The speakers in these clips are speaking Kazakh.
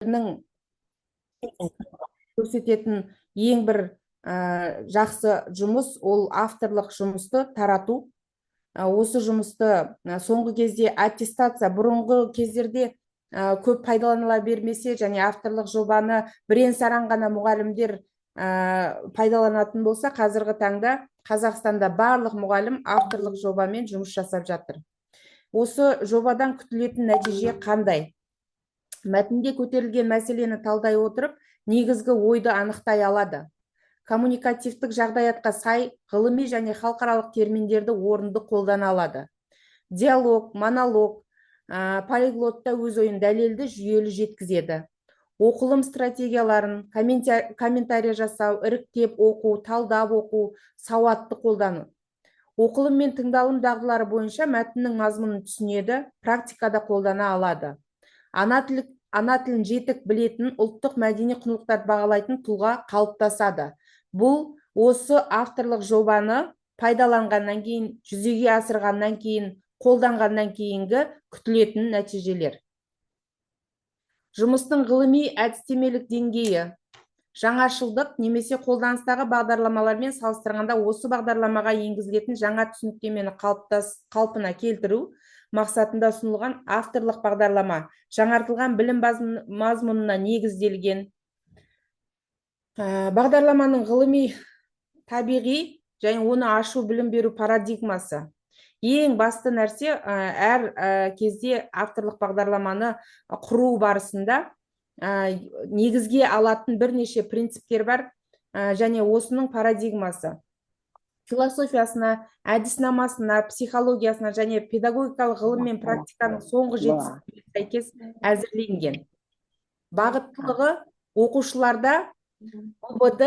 студенттерінің көрсететін ең бір жақсы жұмыс ол авторлық жұмысты тарату. Осы жұмысты соңғы кезде аттестация, бұрынғы кездерде көп пайдаланыла бермесе және авторлық жобаны бірен-саран ғана мұғалімдер пайдаланатын болса, қазіргі таңда Қазақстанда барлық мұғалім авторлық жобамен жұмыс жасап жатыр. Осы жобадан күтілетін нәтиже қандай? Мәтінде көтерілген мәселені талдай отырып, негізгі ойды анықтай алады. Коммуникативтік жағдаятқа сай ғылыми және халықаралық терминдерді орынды қолдана алады. Диалог, монолог, полиглотта өз ойын дәлелді жүйелі жеткізеді. Оқылым стратегияларын, комментарий жасау, іріктеп оқу, талдап оқу, сауатты қолдану. Оқылым мен тыңдалым дағдылары бойынша мәтіннің мазмұнын түсінеді, практикада қолдана алады. Ана тілін жетік білетін, ұлттық мәдени құндылықтарды бағалайтын тұлға қалыптасады. Бұл осы авторлық жобаны пайдаланғаннан кейін, жүзеге асырғаннан кейін, қолданғаннан кейінгі күтілетін нәтижелер. Жұмыстың ғылыми әдістемелік деңгейі. Жаңашылдық немесе қолданыстағы бағдарламалармен салыстырғанда осы бағдарламаға енгізілетін жаңа түсініктемені қалпына келтіру мақсатында ұсынылған авторлық бағдарлама жаңартылған білім мазмұнына негізделген. Бағдарламаның ғылыми, табиғи және оны ашу білім беру парадигмасы. Ең басты нәрсе, әр кезде авторлық бағдарламаны құру барысында негізге алатын бірнеше принциптер бар және осының парадигмасы. Философиясына, әдіснамасына, психологиясына және педагогикалық ғылым мен практиканың соңғы жетістіктеріне сәйкес әзірленген. Бағыттылығы оқушыларда ОБД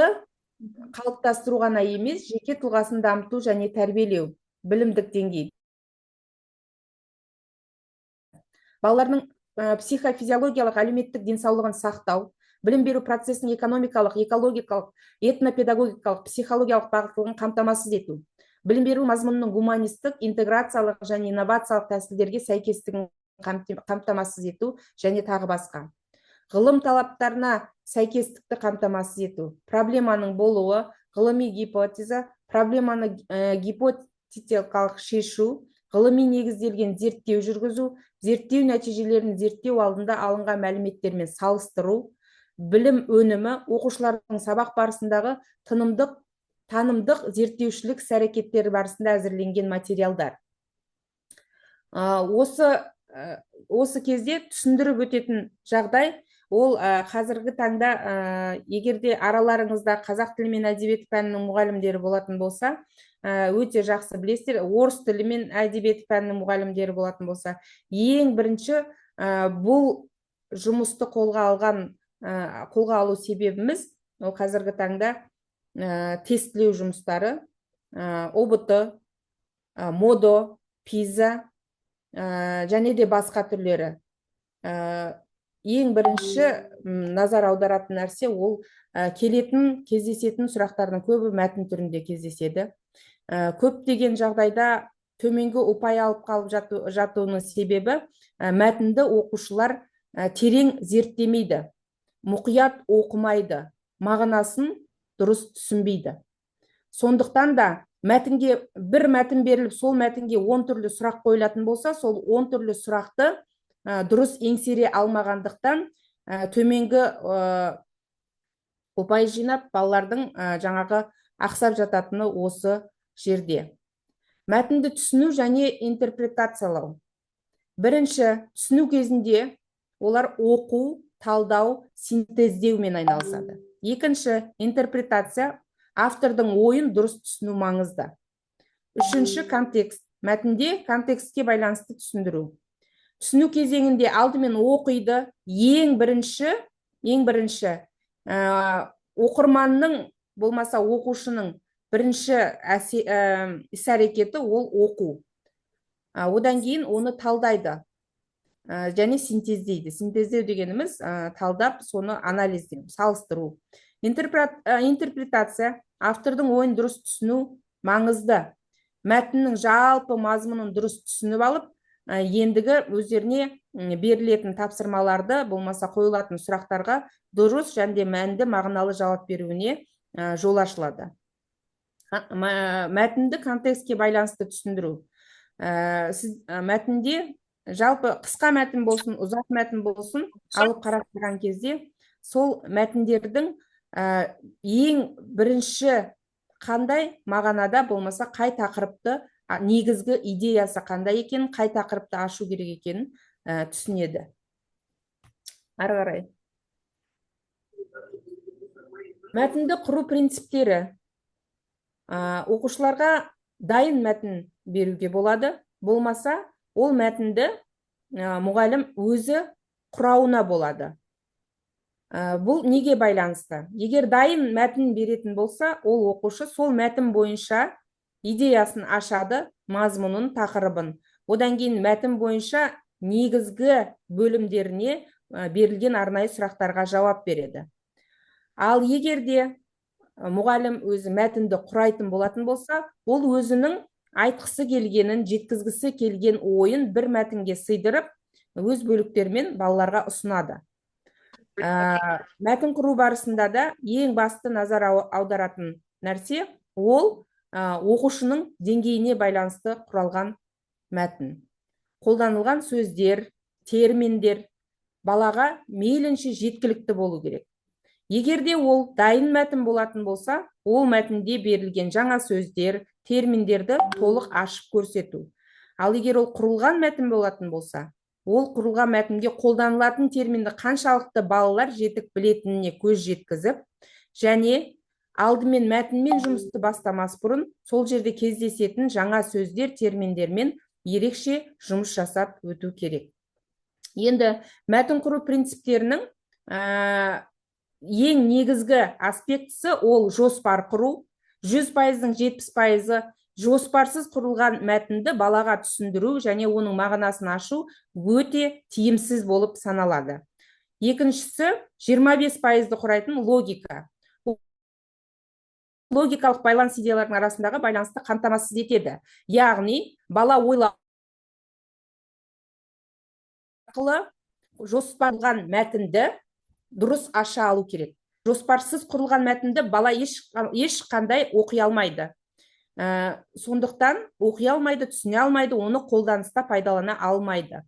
қалыптастыру ғана емес, жеке тұлғасын дамыту және тәрбиелеу, білімдік деңгей. Балалардың психофизиологиялық әлеуметтік денсаулығын сақтау, білім беру процесінің экономикалық, экологикалық, этнопедагогикалық, психологиялық бағыттылығын қамтамасыз ету, білім беру мазмұнының гуманистік, интеграциялық және инновациялық тәсілдерге сәйкестігін қамтамасыз ету және тағы басқа. Ғылым талаптарына сәйкестікті қамтамасыз ету, проблеманың болуы, ғылыми гипотеза, проблеманы гипотетикалық шешу, ғылыми негізделген зерттеу жүргізу, зерттеу нәтижелерін зерттеу алдында алынған мәліметтермен салыстыру, білім өнімі, оқушылардың сабақ барысындағы танымдық зерттеушілік іс-әрекеттері барысында әзірленген материалдар. Осы кезде түсіндіріп өтетін жағдай, ол қазіргі таңда егерде араларыңызда қазақ тілі мен әдебиеті пәнінің мұғалімдері болатын болса, өте жақсы білесіздер, орыс тілі мен әдебиеті пәнінің мұғалімдері болатын болса, ең бірінші бұл жұмысты қолға алу себебіміз қазіргі таңда тестілеу жұмыстары, ОБТ, МОДО, ПИЗа және де басқа түрлері. Ең бірінші назар аударатын нәрсе ол кездесетін сұрақтардың көбі мәтін түрінде кездеседі. Көптеген жағдайда төменгі ұпай алып қалып жатуының себебі мәтінді оқушылар терең зерттемейді, мұқият оқымайды, мағынасын дұрыс түсінбейді. Сондықтан да бір мәтін беріліп, сол мәтінге 10 түрлі сұрақ қойылатын болса, сол 10 түрлі сұрақты дұрыс еңсере алмағандықтан төменгі ұпай жинап, балалардың жаңағы ақсап жататыны осы жерде. Мәтінді түсіну және интерпретациялау. Бірінші, түсіну кезінде олар оқу, талдау, синтездеумен айналысады. Екінші, интерпретация, автордың ойын дұрыс түсіну маңызды. Үшінші, контекст. Мәтінде контекстке байланысты түсіндіру. Түсіну кезеңінде алдымен оқиды, ең бірінші оқырманның болмаса оқушының бірінші іс-әрекеті ол оқу. Одан кейін оны талдайды және синтездейді. Синтездеу дегеніміз талдап, соны анализдеу, салыстыру. Интерпретация, автордың ойын дұрыс түсіну маңызды. Мәтіннің жалпы мазмұнын дұрыс түсініп алып, ендігі өздеріне берілетін тапсырмаларды болмаса қойылатын сұрақтарға дұрыс және мәнді мағыналы жауап беруіне жол ашылады. Мәтінді контекстке байланысты түсіндіру. Сіз мәтінде жалпы қысқа мәтін болсын, ұзақ мәтін болсын, алып қарастырған кезде сол мәтіндердің ең бірінші қандай мағынада болмаса қай тақырыпты негізгі идеясы қандай екенін, қай тақырыпты ашу керек екенін түсінеді. Ары қарай. Мәтінді құру принциптері. Оқушыларға дайын мәтін беруге болады. Болмаса, ол мәтінді мұғалім өзі құрауына болады. Бұл неге байланысты? Егер дайын мәтін беретін болса, ол оқушы сол мәтін бойынша идеясын ашады, мазмұнын, тақырыбын. Одан кейін мәтін бойынша негізгі бөлімдеріне берілген арнайы сұрақтарға жауап береді. Ал егерде мұғалім өзі мәтінді құрайтын болатын болса, ол өзінің айтқысы келгенін, жеткізгісі келген ойын бір мәтінге сыйдырып, өз бөліктермен балаларға ұсынады. Мәтін құру барысында да ең басты назар аударатын нәрсе ол оқушының деңгейіне байланысты құралған мәтін. Қолданылған сөздер, терминдер балаға мейлінше жеткілікті болу керек. Егерде ол дайын мәтін болатын болса, ол мәтінде берілген жаңа сөздер, терминдерді толық ашып көрсету. Ал егер ол құрылған мәтін болатын болса, ол құрылған мәтінге қолданылатын терминді қаншалықты балалар жетік білетініне көз жеткізіп, және алдымен мәтінмен жұмысты бастамас бұрын сол жерде кездесетін жаңа сөздер, терминдермен ерекше жұмыс жасап өту керек. Енді мәтін құру принциптерінің ең негізгі аспектісі ол жоспар құру. 100%-ның 70%-ы жоспарсыз құрылған мәтінді балаға түсіндіру және оның мағынасын ашу өте тиімсіз болып саналады. Екіншісі 25%-ды құрайтын логика. Логикалық байланыс идеялардың арасындағы байланысты қамтамасыз етеді. Яғни, бала ойлау арқылы жоспарланған мәтінді дұрыс аша алу керек. Жоспарсыз құрылған мәтінді бала ешқандай оқи алмайды. Сондықтан оқи алмайды, түсіне алмайды, оны қолданыста пайдалана алмайды.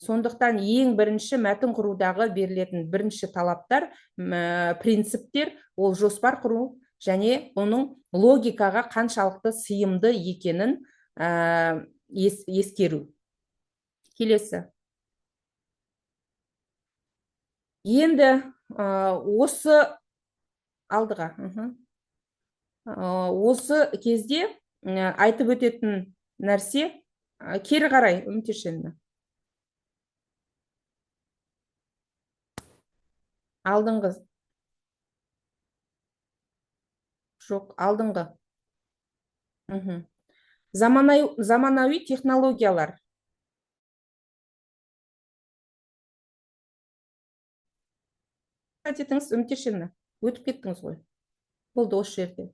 Сондықтан ең бірінші мәтін құрудағы берілетін бірінші талаптар, принциптер ол жоспар құру және оның логикаға қаншалықты сыйымды екенін ескеру. Келесі. Енді осы алдыға. Осы кезде айтып өтетін нәрсе кері қарай үмітешені. Алдыңғы. Жоқ, алдыңғы. Заманауи технологиялар. Етіңіз үмітешені. Өтіп кеттіңіз ғой. Болды осы жерде.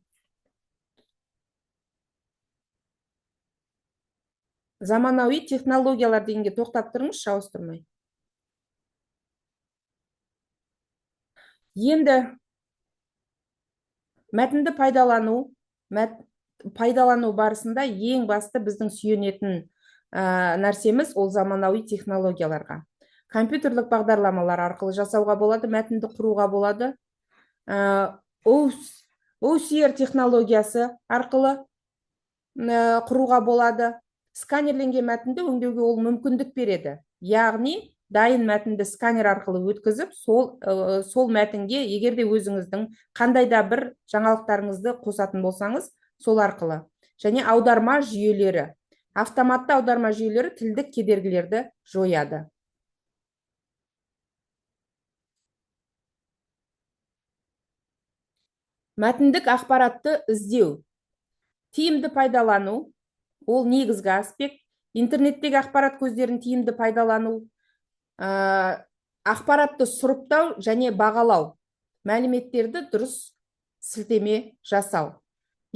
Заманауи технологиялар дегенге тоқтап тұрыңыз, ауыстырмай. Енді мәтінді пайдалану барысында ең басты біздің сүйенетін нәрсеміз ол заманауи технологияларға. Компьютерлік бағдарламалар арқылы жасауға болады, мәтінді құруға болады. OCR технологиясы арқылы құруға болады. Сканерленген мәтінді өңдеуге ол мүмкіндік береді. Яғни, дайын мәтінді сканер арқылы өткізіп, сол мәтінге егерде өзіңіздің қандай да бір жаңалықтарыңызды қосатын болсаңыз, сол арқылы. Және аударма жүйелері. Автоматты аударма жүйелері тілдік кедергілерді жояды. Мәтіндік ақпаратты іздеу. Тиімді пайдалану, ол негізгі аспект. Интернеттегі ақпарат көздерін тиімді пайдалану, ақпаратты сұрыптау және бағалау, мәліметтерді дұрыс сілтеме жасау.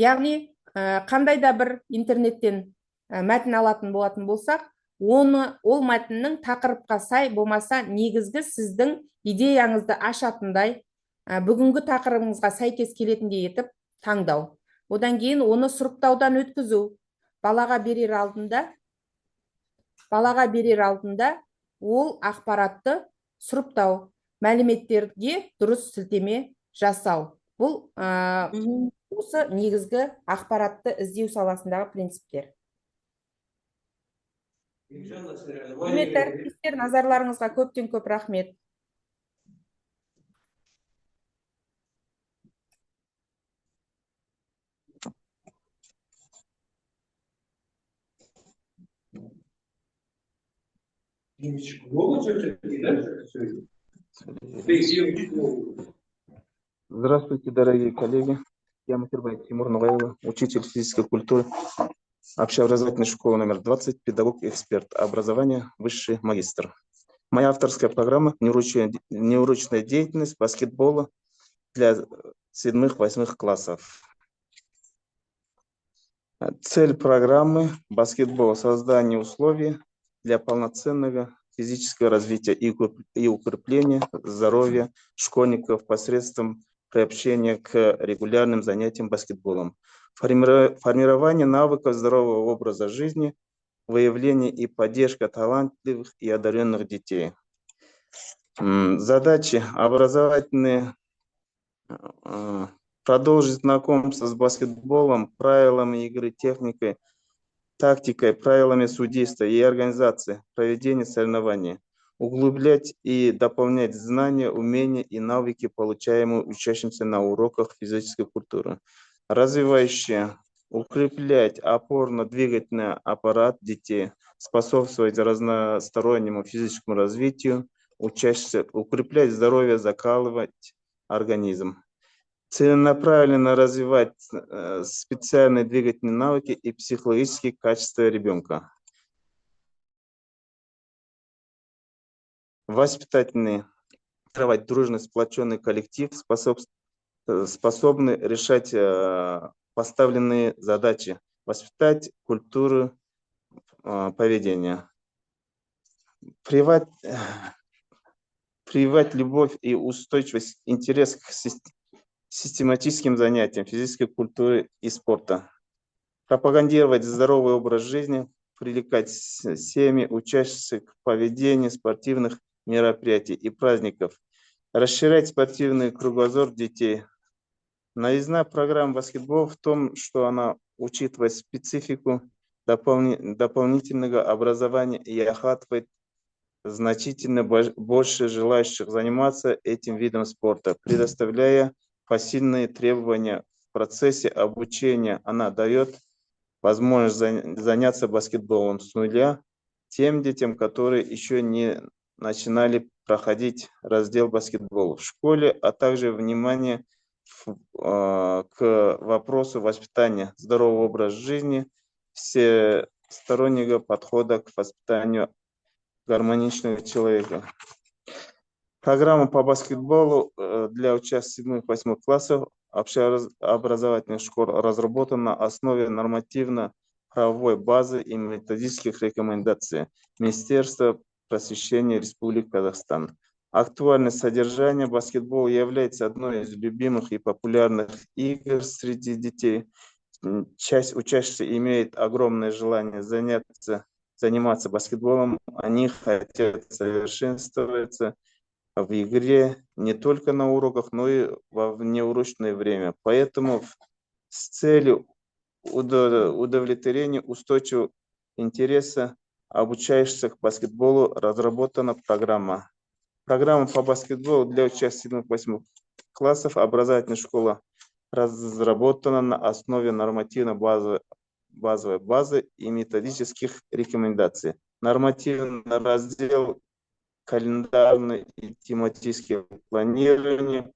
Яғни, қандай да бір интернеттен мәтін алатын болатын болсақ, ол мәтіннің тақырыпқа сай болмаса негізгі сіздің идеяңызды ашатындай, бүгінгі тақырыбыңызға сәйкес келетіндей етіп таңдау. Одан кейін оны сұрыптаудан өткізу. Балаға берер алдында ол ақпаратты сұрыптау, мәліметтерге дұрыс сілтеме жасау. Бұл осы негізгі ақпаратты іздеу саласындағы принциптер. Құрметті әріптестер, назарларыңызға көптен көп рахмет. Здравствуйте, дорогие коллеги. Я Махирбаев Тимур Нугаева, учитель физической культуры общеобразовательной школы номер 20, педагог-эксперт, образование высший магистр. Моя авторская программа «Неурочная деятельность баскетбола для 7-8 классов». Цель программы баскетбола – создание условий для полноценного физического развития и укрепления здоровья школьников посредством приобщения к регулярным занятиям баскетболом, формирование навыков здорового образа жизни, выявление и поддержка талантливых и одаренных детей. Задачи образовательные: продолжить знакомство с баскетболом, правилами игры, техникой, тактикой, правилами судейства и организации проведения соревнований, углублять и дополнять знания, умения и навыки, получаемые учащимся на уроках физической культуры, развивающие, укреплять опорно-двигательный аппарат детей, способствовать разностороннему физическому развитию учащихся, укреплять здоровье, закалывать организм. Целенаправленно развивать специальные двигательные навыки и психологические качества ребенка. Воспитательный, формировать дружный, сплоченный коллектив, способный решать поставленные задачи, воспитать культуру поведения. Прививать любовь и устойчивость, интерес к систематическим занятиям физической культуры и спорта. Пропагандировать здоровый образ жизни, привлекать семьи, учащихся к поведению спортивных мероприятий и праздников, расширять спортивный кругозор детей. Новизна программы баскетбола в том, что она учитывает специфику дополнительного образования и охватывает значительно больше желающих заниматься этим видом спорта, предоставляя посильные требования в процессе обучения. Она дает возможность заняться баскетболом с нуля тем детям, которые еще не начинали проходить раздел баскетбола в школе, а также внимание к вопросу воспитания здорового образа жизни, всестороннего подхода к воспитанию гармоничного человека. Программа по баскетболу для учащихся 7-8 классов общеобразовательных школ разработана на основе нормативно-правовой базы и методических рекомендаций Министерства просвещения Республики Казахстан. Актуальное содержание баскетбола является одной из любимых и популярных игр среди детей. Часть учащихся имеет огромное желание заниматься баскетболом. Они хотят совершенствоваться в игре не только на уроках, но и во внеурочное время. Поэтому с целью удовлетворения устойчивого интереса обучающихся к баскетболу разработана программа. Программа по баскетболу для учащихся 7-8 классов образовательной школы разработана на основе нормативно-базовой базы и методических рекомендаций. Нормативный раздел календарное и тематическое планирование,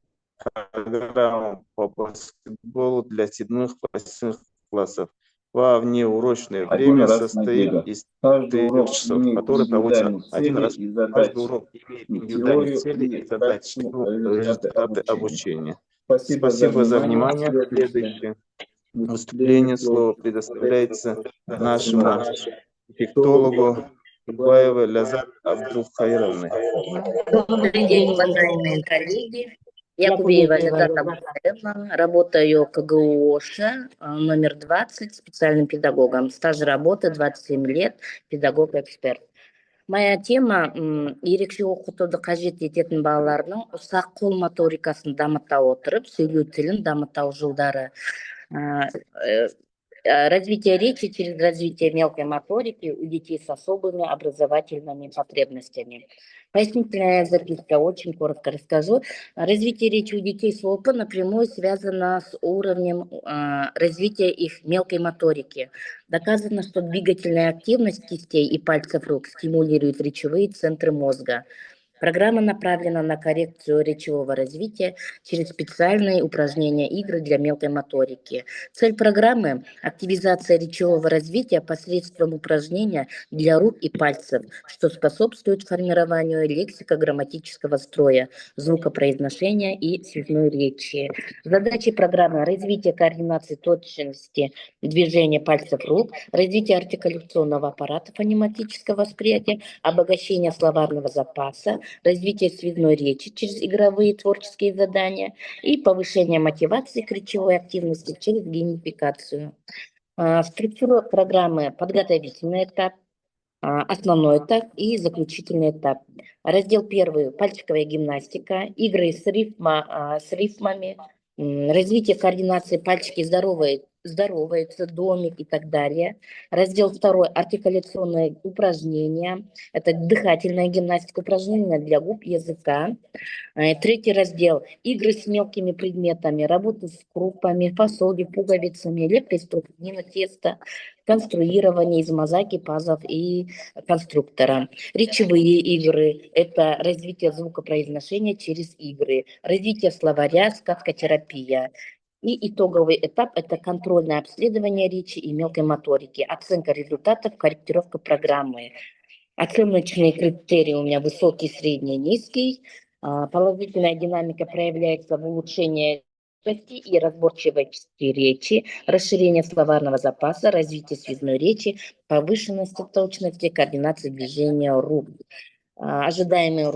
программа по баскетболу для 7-8 классов во внеурочное время состоит из 4 часов, которые проводятся один раз. Каждый урок имеет индивидуальные цели и задачи, результаты обучения. Спасибо за внимание. Следующее выступление, слово предоставляется нашему эффектологу Кубаевой Лязат Абдулхаировной. Добрый день, уважаемые коллеги. Якубеева Лязат Абдулхаировна, работаю КГУ ОША, номер 20, специальным педагогом. Стаж работы 27 лет, педагог-эксперт. Моя тема ерекше оқытуды қажет ететін балалардың ұсақ қол моторикасын дамыта отырып, сөйлеу тілін дамытау жолдары. Развитие речи через развитие мелкой моторики у детей с особыми образовательными потребностями. Пояснительная записка, очень коротко расскажу. Развитие речи у детей с ОП напрямую связано с уровнем развития их мелкой моторики. Доказано, что двигательная активность кистей и пальцев рук стимулирует речевые центры мозга. Программа направлена на коррекцию речевого развития через специальные упражнения игры для мелкой моторики. Цель программы – активизация речевого развития посредством упражнения для рук и пальцев, что способствует формированию лексико-грамматического строя, звукопроизношения и связной речи. Задачи программы – развитие координации точности движения пальцев рук, развитие артикуляционного аппарата фонематического восприятия, обогащение словарного запаса, развитие связной речи через игровые творческие задания и повышение мотивации к речевой активности через геймификацию. Структура программы – подготовительный этап, основной этап и заключительный этап. Раздел 1 – пальчиковая гимнастика, игры с рифмами, развитие координации пальчики здоровается, домик и так далее. Раздел 2 – артикуляционные упражнения. Это дыхательная гимнастика, упражнения для губ, языка. 3 раздел – игры с мелкими предметами, работа с крупами, фасоли, пуговицами, лепка из пластилина, теста, конструирование из мозаики, пазлов и конструктора. Речевые игры – это развитие звукопроизношения через игры, развитие словаря, сказкотерапия. И итоговый этап – это контрольное обследование речи и мелкой моторики, оценка результатов, корректировка программы. Оценочные критерии у меня высокий, средний, низкий. Положительная динамика проявляется в улучшении и разборчивости речи, расширение словарного запаса, развитие связной речи, повышенность точности, координации движения рук. Ожидаемые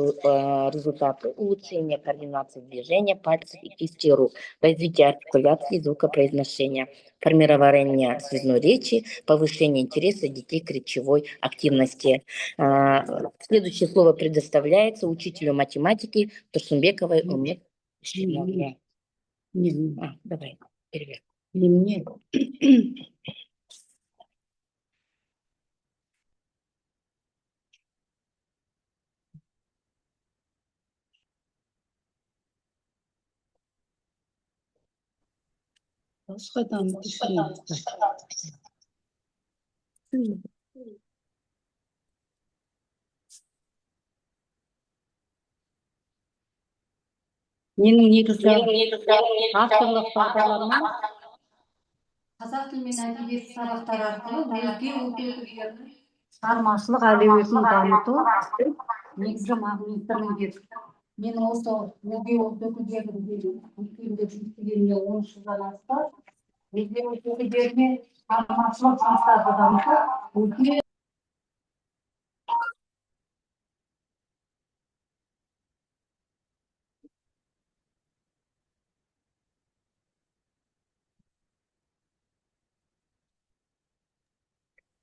результаты: улучшение координации движения пальцев и кисти рук, развитие артикуляции, звукопроизношения, формирование связной речи, повышение интереса детей к речевой активности. Следующее слово предоставляется учителю математики Турсунбековой Умет. Давай, перевер. Мне. Başkadan düşünüyorum. Менің негізгі авторлық бағдарламам қазақ тілі мен әдебиеті сабақтары арқылы өзге ұлт өкілдерінің шығармашылық әлеуетін дамыту негізгі мағлұматтармен берді. Менің осы өзге ұлт өкілдерінің үлкендер жұмыстегеніне 10 жылдан асты. Өзге ұлт өкілдеріне шығармашылық жұмыстарды дамыту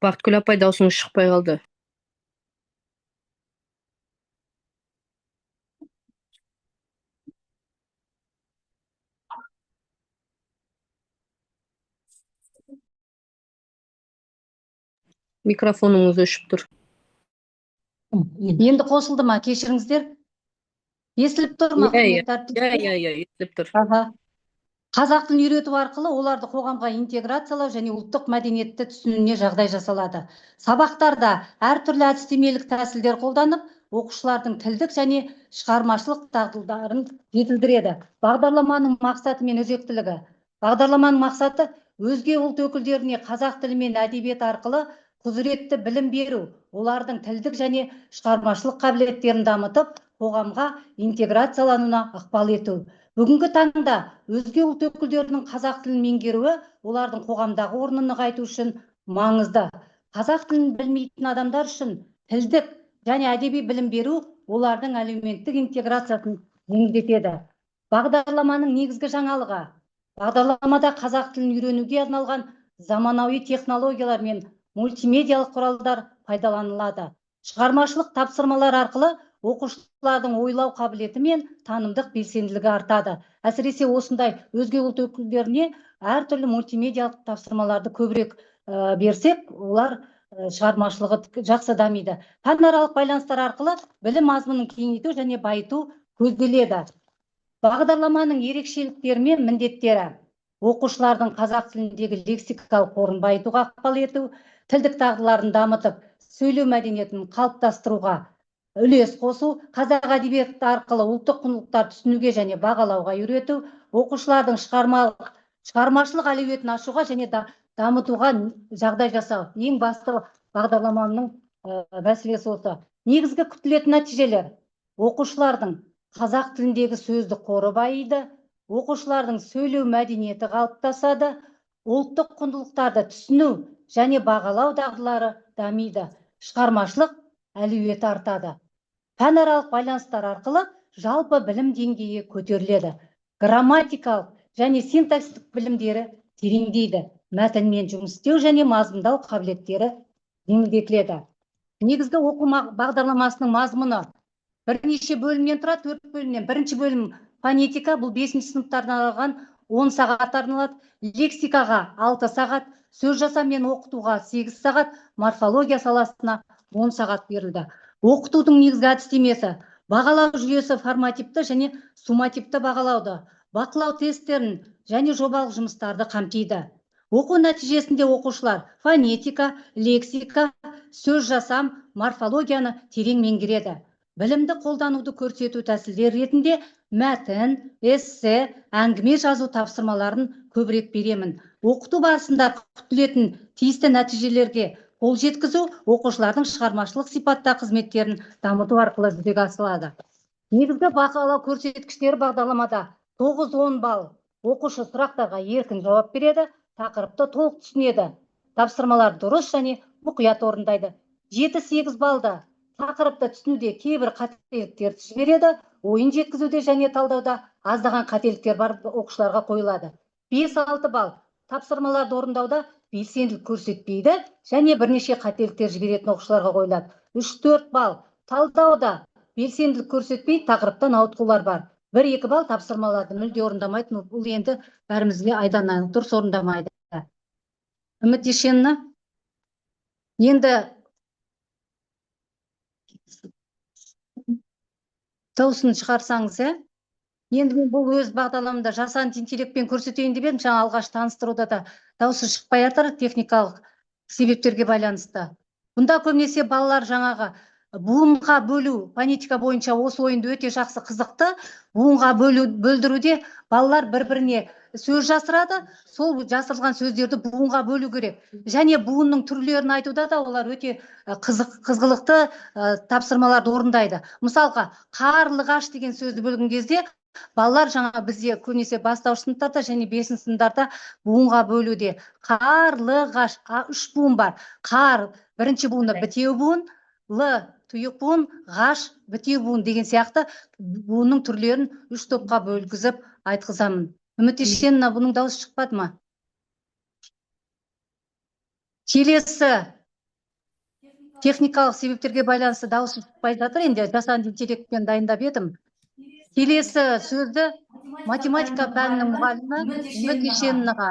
Бақытгүл апай, даусыңыз шықпай қалды. Микрофоныңыз өшіп тұр. Енді қосылды ма? Кешіріңіздер. Естіліп тұр ма? Естіліп тұр. Қазақ тілін үйрету арқылы оларды қоғамға интеграциялау және ұлттық мәдениетті түсінуіне жағдай жасалады. Сабақтарда әртүрлі әдістемелік тәсілдер қолданып, оқушылардың тілдік және шығармашылық дағдыларын жетілдіреді. Бағдарламаның мақсаты мен өзектілігі. Бағдарламаның мақсаты өзге ұлт өкілдеріне қазақ тілі мен әдебиет арқылы құзыретті білім беру, олардың тілдік және шығармашылық қабілеттерін дамытып, қоғамға интеграциялануына ықпал ету. Бүгінгі таңда өзге ұлт өкілдерінің қазақ тілін меңгеруі олардың қоғамдағы орнын нығайту үшін маңызды. Қазақ тілін білмейтін адамдар үшін тілдік және әдеби білім беру олардың әлеуметтік интеграциясын жеңілдетеді. Бағдарламаның негізгі жаңалығы: бағдарламада қазақ тілін үйренуге арналған заманауи технологиялар мен мультимедиалық құралдар пайдаланылады. Шығармашылық тапсырмалар арқылы оқушылардың ойлау қабілеті мен танымдық белсенділігі артады. Әсіресе осындай өзге ұлт өкілдеріне әртүрлі мультимедиалық тапсырмаларды көбірек берсек, олар шығармашылығы жақсы дамиды. Пәнаралық байланыстар арқылы білім мазмұнын кеңейту және байыту көзделеді. Бағдарламаның ерекшеліктері мен міндеттері: оқушылардың қазақ тіліндегі лексикалық қорын байытуға ықпал ету, тілдік дағдыларын дамытып, сөйлеу мәдениетін қалыптастыруға үлес қосу, қазақ әдебиеті арқылы ұлттық құндылықтар түсінуге және бағалауға үйрету, оқушылардың шығармашылық әлеуетін ашуға және дамытуға жағдай жасау. Ең басты бағдарламаның мәселесі осы. Негізгі күтілетін нәтижелер: оқушылардың қазақ тіліндегі сөздік қоры байиды, оқушылардың сөйлеу мәдениеті қалыптасады, ұлттық құндылықтарды түсіну және бағалау дағдылары дамиды, шығармашылық әлеуеті артады. Пәнаралық байланыстар арқылы жалпы білім деңгейі көтеріледі. Грамматикалық және синтаксистік білімдері тереңдейді. Мәтінмен жұмыс істеу және мазмұндау қабілеттері жеңілдетіледі. Негізгі оқу бағдарламасының мазмұны бірнеше бөлімнен тұрады, 4 бөлімнен. Бірінші бөлім фонетика, бұл 5-ші сыныптардан арналған 10 сағат арналады. Лексикаға 6 сағат, сөз жасау мен оқытуға 8 сағат, морфология саласына 10 сағат берілді. Оқытудың негізгі әдістемесі: бағалау жүйесі формативті және суммативті бағалауды, бақылау тесттерін және жобалық жұмыстарды қамтиды. Оқу нәтижесінде оқушылар фонетика, лексика, сөз жасам, морфологияны терең меңгереді. Білімді қолдануды көрсету тәсілдері ретінде мәтін, эссе, әңгіме жазу тапсырмаларын көбірек беремін. Оқыту барысында күтілетін тиісті нәтижелерге қол жеткізу оқушылардың шығармашылық сипатта қызметтерін дамыту арқылы жүзеге асырылады. Негізгі бағалау көрсеткіштері бағдарламада 9-10 балл. Оқушы сұрақтарға еркін жауап береді, тақырыпты толық түсінеді, тапсырмалар дұрыс және мұқият орындайды. 7-8 баллда тақырыпты түсінуде кейбір қателіктер жібереді, ойын жеткізуде және талдауда аздаған қателіктер бар оқушыларға қойылады. 5-6 балл тапсырмаларды орындауда белсенділік көрсетпейді және бірнеше қателіктер жіберетін оқушыларға қойылады. 3-4 балл талдауда белсенділік көрсетпей, тақырыптан ауытқулар бар. 1-2 балл тапсырмаларды мүлде орындамайды. Бұл енді бәрімізге айдан анық, дұрыс орындамайды. Үміт Ешенна, енді дауысын шығарсаңыз, енді мен бұл өз бағдарламамда жасанды интеллектпен көрсетейін деп едім, жаңа алғаш таныстыруда да дауысы шықпай жатыр техникалық себептерге байланысты. Бұнда көбінесе балалар жаңағы буынға бөлу, фонетика бойынша осы ойынды өте жақсы қызықты. Буынға бөлдіруде балалар бір-біріне сөз жасырады, сол жасырылған сөздерді буынға бөлу керек. Және буынның түрлерін айтуда да олар өте қызғылықты тапсырмаларды орындайды. Мысалға, қарлығаш деген сөзді бөлген кезде балалар жаңа бізде көбінесе бастауыш сыныптарда және 5-ші сыныптарда буынға бөлуде. Қарлығаш, 3 буын бар. Қар, бірінші буыны бітеу буын, лы тұйық буын, ғаш бітеу буын деген сияқты буынның түрлерін 3 топқа бөлгізіп айтқызамын. Үміт Ешенна, бұның дауысы шықпады ма? Келесі техникалық себептерге байланысты дауысы шықпай жатыр, енді жасанды интеллектпен дайындап едім. Келесі сөзді математика пәнінің мұғалімі Үміт Ешеннаға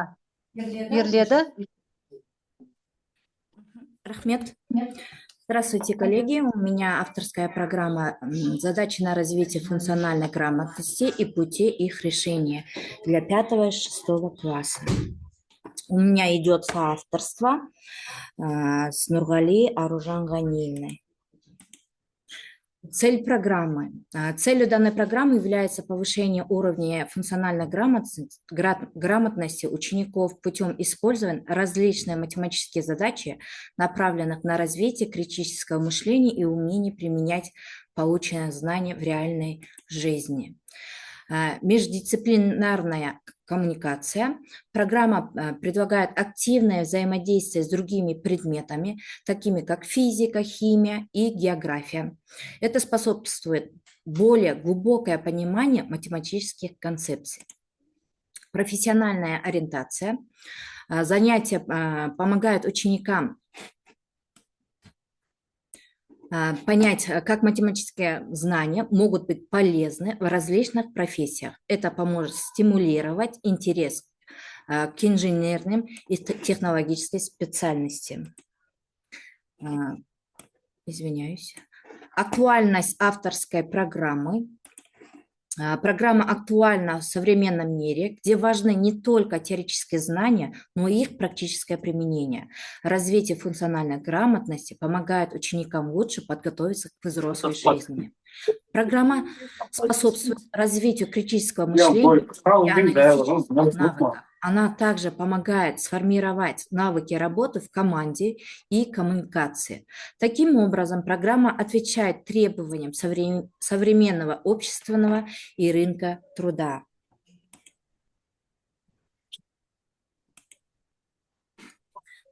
беріледі. Рахмет. Здравствуйте, коллеги. У меня авторская программа «Задачи на развитие функциональной грамотности и пути их решения» для 5 и 6 класса. У меня идет соавторство с Нургали Аружан Ганиевной. Целью данной программы является повышение уровня функциональной грамотности учеников путем использования различных математических задач, направленных на развитие критического мышления и умение применять полученные знания в реальной жизни. Междисциплинарная коммуникация. Программа предлагает активное взаимодействие с другими предметами, такими как физика, химия и география. Это способствует более глубокое понимание математических концепций. Профессиональная ориентация. Занятия помогают ученикам понять, как математические знания могут быть полезны в различных профессиях. Это поможет стимулировать интерес к инженерным и технологическим специальностям. Извиняюсь. Актуальность авторской программы. Программа актуальна в современном мире, где важны не только теоретические знания, но и их практическое применение. Развитие функциональной грамотности помогает ученикам лучше подготовиться к взрослой жизни. Программа способствует развитию критического мышления и аналитических навыков. Она также помогает сформировать навыки работы в команде и коммуникации. Таким образом, программа отвечает требованиям современного общественного и рынка труда.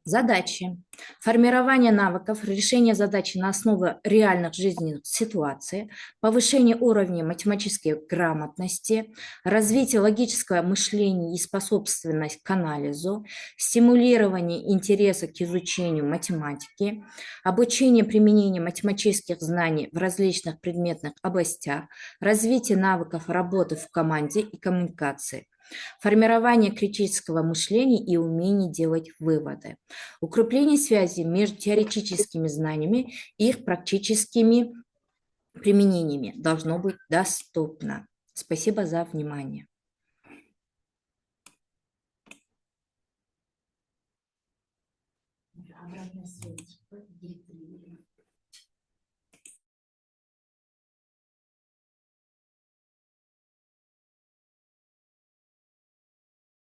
Задачи. Формирование навыков, решение задачи на основе реальных жизненных ситуаций, повышение уровня математической грамотности, развитие логического мышления и способность к анализу, стимулирование интереса к изучению математики, обучение применению математических знаний в различных предметных областях, развитие навыков работы в команде и коммуникации, формирование критического мышления и умение делать выводы, укрепление связи между теоретическими знаниями и их практическими применениями должно быть доступно. Спасибо за внимание. Обратная связь.